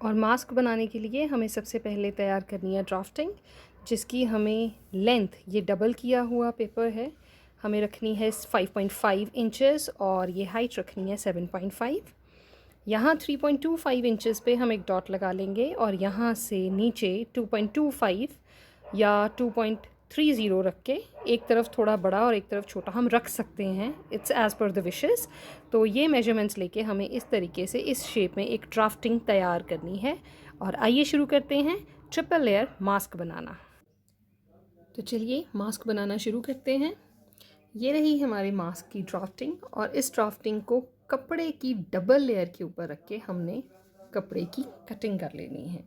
और मास्क बनाने के लिए हमें सबसे पहले तैयार करनी है ड्राफ्टिंग, जिसकी हमें लेंथ, ये डबल किया हुआ पेपर है, हमें रखनी है 5.5 इंचेस और ये हाइट रखनी है 7.5। यहाँ 3.25 इंचेस पे हम एक डॉट लगा लेंगे और यहाँ से नीचे 2.25 या 2.30 रख के एक तरफ थोड़ा बड़ा और एक तरफ छोटा हम रख सकते हैं, it's as per the wishes. तो ये मेजरमेंट्स लेके हमें इस तरीके से इस शेप में एक ड्राफ्टिंग तैयार करनी है। और आइए शुरू करते हैं ट्रिपल लेयर मास्क बनाना। तो चलिए मास्क बनाना शुरू करते हैं। ये रही हमारे मास्क की ड्राफ्टिंग और इस ड्राफ्टिंग को कपड़े की डबल लेयर के ऊपर रख के हमने कपड़े की कटिंग कर लेनी है।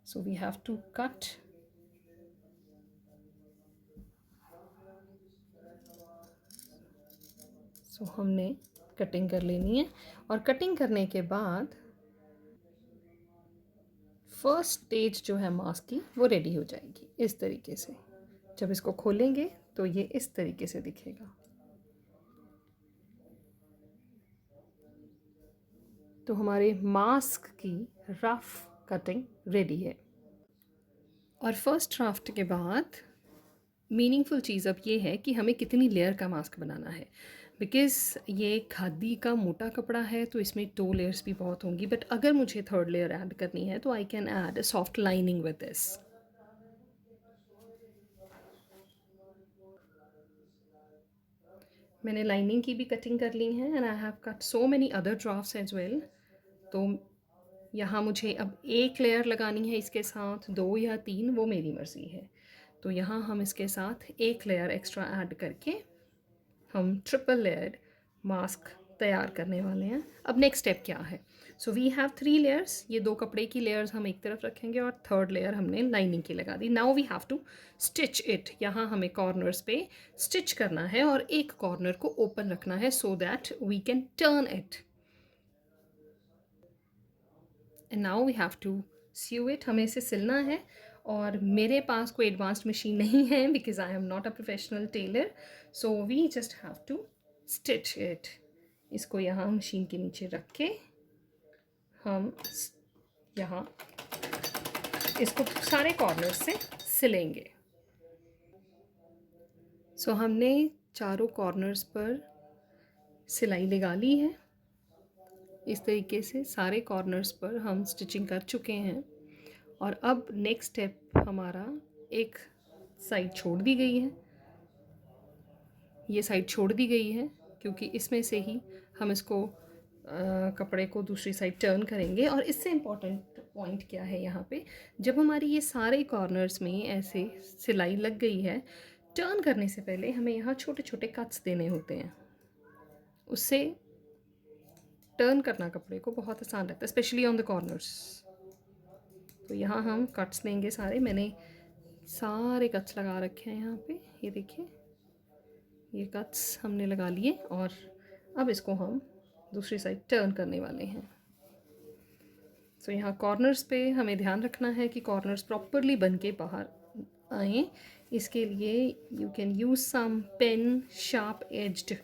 So we have to cut. सो हमने कटिंग कर लेनी है और कटिंग करने के बाद फर्स्ट स्टेज जो है मास्क की वो रेडी हो जाएगी इस तरीके से। जब इसको खोलेंगे तो ये इस तरीके से दिखेगा। तो हमारे मास्क की रफ कटिंग रेडी है। और फर्स्ट ड्राफ्ट के बाद मीनिंगफुल चीज़ अब ये है कि हमें कितनी लेयर का मास्क बनाना है, बिकॉज़ ये खादी का मोटा कपड़ा है तो इसमें 2 लेयर्स भी बहुत होंगी। बट अगर मुझे थर्ड लेयर ऐड करनी है तो I can add a soft lining with this. मैंने लाइनिंग की भी कटिंग कर ली है and I have cut so many other drafts as well. तो यहाँ मुझे अब एक लेयर लगानी है इसके साथ, 2 या 3 वो मेरी मर्ज़ी है। तो यहाँ हम इसके साथ एक लेयर एक्स्ट्रा ऐड करके हम ट्रिपल लेयर्ड मास्क तैयार करने वाले हैं। अब नेक्स्ट स्टेप क्या है? So we have 3 layers. ये 2 कपड़े की लेयर्स हम एक तरफ रखेंगे और थर्ड लेयर हमने लाइनिंग की लगा दी। Now we have to stitch it. यहाँ हमें कॉर्नर्स पे स्टिच करना है और एक कॉर्नर को ओपन रखना है so that we can turn it. And now we have to sew it. हमें इसे सिलना है और मेरे पास कोई एडवांस्ड मशीन नहीं है because I am not a professional tailor. So we just have to stitch it. इसको यहाँ मशीन के नीचे रख के हम यहाँ इसको सारे कॉर्नर से सिलेंगे। सो हमने चारों कॉर्नर्स पर सिलाई लगा ली है। इस तरीके से सारे कॉर्नर्स पर हम स्टिचिंग कर चुके हैं और अब नेक्स्ट स्टेप हमारा एक साइड छोड़ दी गई है। ये साइड छोड़ दी गई है क्योंकि इसमें से ही हम इसको कपड़े को दूसरी साइड टर्न करेंगे। और इससे इम्पॉर्टेंट पॉइंट क्या है यहाँ पे, जब हमारी ये सारे कॉर्नर्स में ऐसे सिलाई लग गई है, टर्न करने से पहले हमें यहाँ छोटे छोटे कट्स देने होते हैं। उससे टर्न करना कपड़े को बहुत आसान लगता है, स्पेशली ऑन द कॉर्नर्स। तो यहाँ हम कट्स देंगे सारे। मैंने सारे कट्स लगा रखे हैं यहाँ पे, ये देखिए ये कट्स हमने लगा लिए और अब इसको हम दूसरी साइड टर्न करने वाले हैं। सो यहाँ कॉर्नर्स पे हमें ध्यान रखना है कि कॉर्नर्स प्रॉपरली बन के बाहर आए। इसके लिए you can use some pen, sharp edged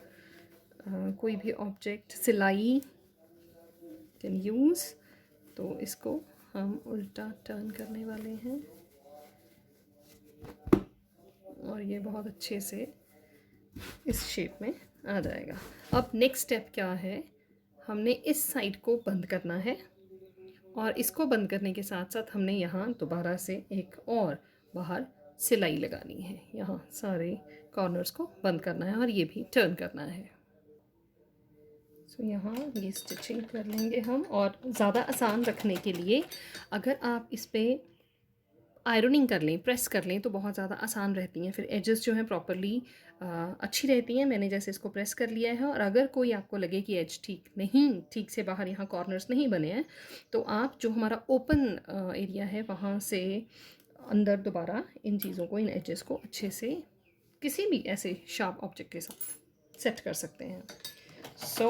कोई भी ऑब्जेक्ट, सिलाई कैन यूज़। तो इसको हम उल्टा टर्न करने वाले हैं और ये बहुत अच्छे से इस शेप में आ जाएगा। अब नेक्स्ट स्टेप क्या है, हमने इस साइड को बंद करना है और इसको बंद करने के साथ साथ हमने यहाँ दोबारा से एक और बाहर सिलाई लगानी है। यहाँ सारे कॉर्नर्स को बंद करना है और ये भी टर्न करना है। सो यहाँ ये स्टिचिंग कर लेंगे हम। और ज़्यादा आसान रखने के लिए अगर आप इस पर आयरनिंग कर लें, प्रेस कर लें तो बहुत ज़्यादा आसान रहती हैं, फिर एजेस जो हैं प्रॉपरली अच्छी रहती हैं। मैंने जैसे इसको प्रेस कर लिया है और अगर कोई आपको लगे कि एज ठीक से बाहर यहाँ कॉर्नर्स नहीं बने हैं तो आप जो हमारा ओपन एरिया है वहाँ से अंदर दोबारा इन चीज़ों को, इन एजेस को अच्छे से किसी भी ऐसे शार्प ऑब्जेक्ट के साथ सेट कर सकते हैं। सो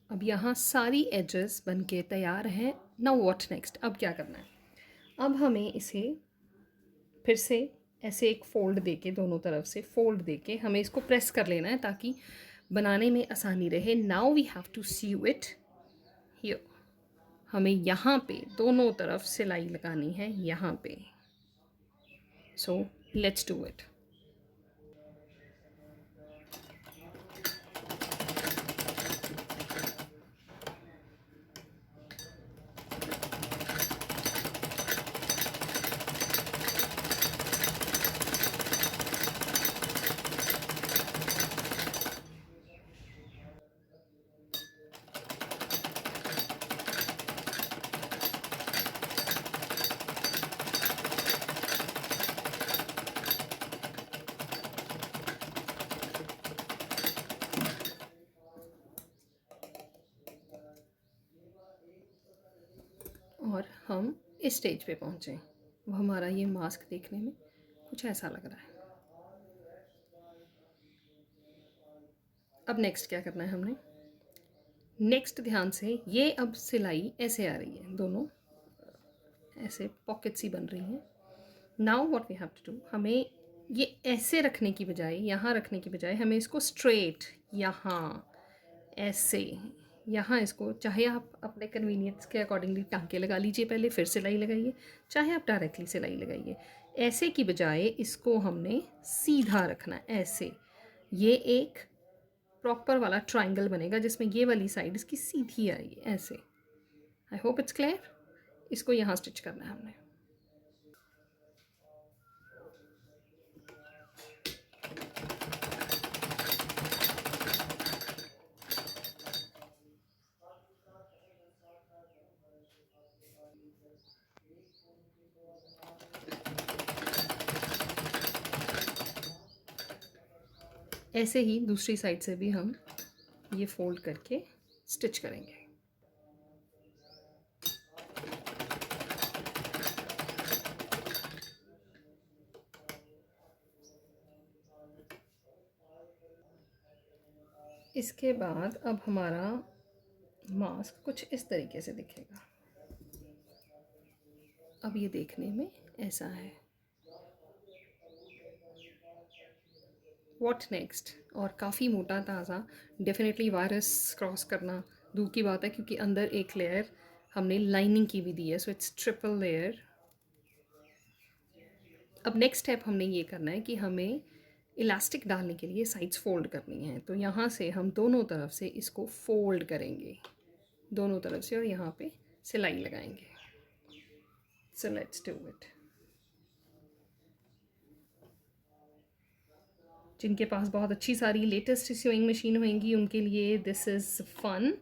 अब यहाँ सारी एजेस बन के तैयार हैं। नाउ व्हाट नेक्स्ट, अब क्या करना है? अब हमें इसे फिर से ऐसे एक फ़ोल्ड देके, दोनों तरफ से फ़ोल्ड देके हमें इसको प्रेस कर लेना है ताकि बनाने में आसानी रहे, now we have to sew it here. हमें यहाँ पे दोनों तरफ सिलाई लगानी है यहाँ पे। So let's do it. और हम इस स्टेज पे पहुँचे। वो हमारा ये मास्क देखने में कुछ ऐसा लग रहा है। अब नेक्स्ट क्या करना है हमने? नेक्स्ट ध्यान से, ये अब सिलाई ऐसे आ रही है, दोनों ऐसे पॉकेट्स ही बन रही हैं। Now what we have to do, हमें ये ऐसे रखने की बजाय, यहाँ रखने की बजाय, हमें इसको स्ट्रेट यहाँ ऐसे, यहाँ इसको, चाहे आप अपने कन्वीनियंस के अकॉर्डिंगली टांके लगा लीजिए पहले, फिर सिलाई लगाइए, चाहे आप डायरेक्टली सिलाई लगाइए। ऐसे की बजाय इसको हमने सीधा रखना है ऐसे। ये एक प्रॉपर वाला ट्रायंगल बनेगा जिसमें ये वाली साइड इसकी सीधी आएगी ऐसे। I hope it's clear. इसको यहाँ स्टिच करना है हमने। ऐसे ही दूसरी साइड से भी हम ये फोल्ड करके स्टिच करेंगे। इसके बाद अब हमारा मास्क कुछ इस तरीके से दिखेगा। अब ये देखने में ऐसा है। What next? और काफ़ी मोटा ताज़ा, डेफिनेटली वायरस क्रॉस करना दूर की बात है, क्योंकि अंदर एक लेयर हमने लाइनिंग की भी दी है, सो इट्स ट्रिपल लेयर। अब नेक्स्ट स्टेप हमने ये करना है कि हमें इलास्टिक डालने के लिए साइड्स फोल्ड करनी है। तो यहाँ से हम दोनों तरफ से इसको फोल्ड करेंगे, दोनों तरफ से, और यहाँ पे सिलाई लगाएंगे। So let's do it. जिनके पास बहुत अच्छी सारी लेटेस्ट स्यूइंग मशीन होंगी उनके लिए this is fun,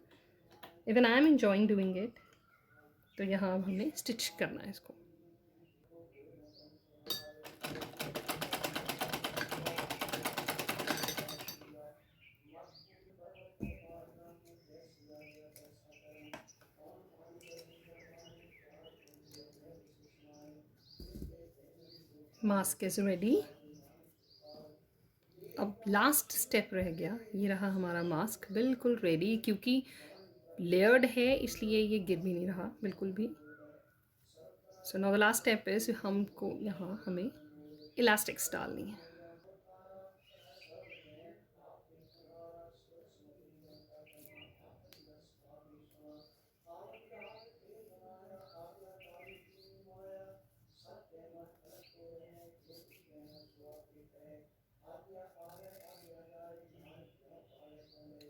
even I am enjoying doing it. तो यहाँ अब हमें स्टिच करना है इसको। Mask is ready. अब लास्ट स्टेप रह गया, ये रहा हमारा मास्क बिल्कुल रेडी, क्योंकि लेयर्ड है इसलिए ये गिर भी नहीं रहा बिल्कुल भी। So now the last step is, हमको यहाँ हमें इलास्टिक्स डालनी है।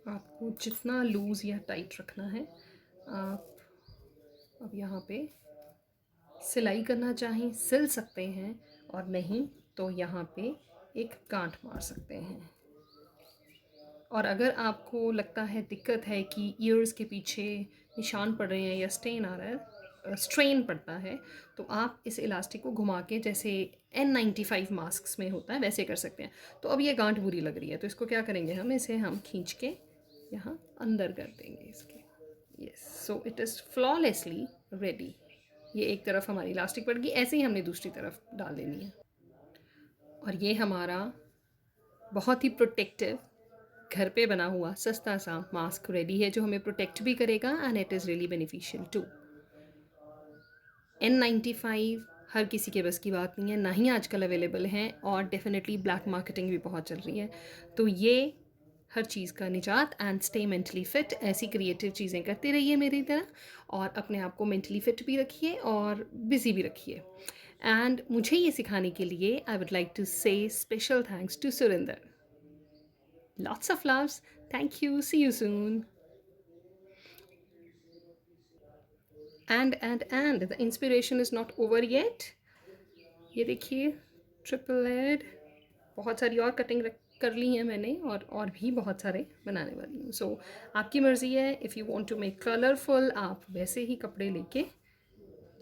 आपको जितना लूज़ या टाइट रखना है, आप अब यहाँ पे सिलाई करना चाहें सिल सकते हैं, और नहीं तो यहाँ पे एक गांठ मार सकते हैं। और अगर आपको लगता है, दिक्कत है कि ईयर्स के पीछे निशान पड़ रहे हैं या स्ट्रेन आ रहा है, स्ट्रेन पड़ता है, तो आप इस इलास्टिक को घुमा के, जैसे N95 मास्क में होता है वैसे कर सकते हैं। तो अब ये गांठ बुरी लग रही है, तो इसको क्या करेंगे, हम इसे खींच के यहाँ अंदर कर देंगे इसके। Yes, so it is flawlessly ready. ये एक तरफ हमारी इलास्टिक पड़ गई, ऐसे ही हमने दूसरी तरफ डाल देनी है। और ये हमारा बहुत ही प्रोटेक्टिव घर पे बना हुआ सस्ता सा मास्क रेडी है, जो हमें प्रोटेक्ट भी करेगा, and it is really beneficial too. N95 हर किसी के बस की बात नहीं है, ना ही आजकल अवेलेबल हैं, और डेफिनेटली ब्लैक मार्केटिंग भी बहुत चल रही है। तो ये हर चीज़ का निजात एंड स्टे मेंटली फिट। ऐसी क्रिएटिव चीज़ें करते रहिए मेरी तरह, और अपने आप को मेंटली फिट भी रखिए और बिज़ी भी रखिए। एंड मुझे ये सिखाने के लिए I would like to say special thanks to Surinder. Lots of loves. Thank you. See you soon. And the inspiration is not over yet. ये देखिए, ट्रिपल एड, बहुत सारी और कटिंग कर ली हैं मैंने, और भी बहुत सारे बनाने वाली हूँ। सो आपकी मर्ज़ी है, if you want to make colourful, आप वैसे ही कपड़े लेके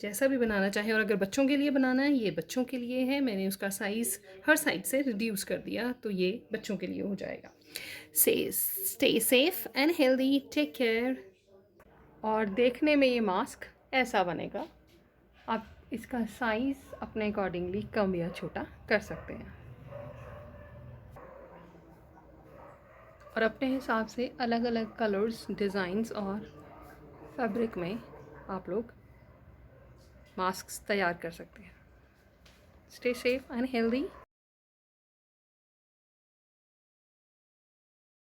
जैसा भी बनाना चाहें। और अगर बच्चों के लिए बनाना है, ये बच्चों के लिए है, मैंने उसका साइज़ हर साइड से रिड्यूस कर दिया, तो ये बच्चों के लिए हो जाएगा। Stay safe and healthy, take care. और देखने में ये मास्क ऐसा बनेगा। आप इसका साइज़ अपने अकॉर्डिंगली कम या छोटा कर सकते हैं, और अपने हिसाब से अलग अलग कलर्स, डिज़ाइंस और फैब्रिक में आप लोग मास्क तैयार कर सकते हैं। Stay safe and healthy.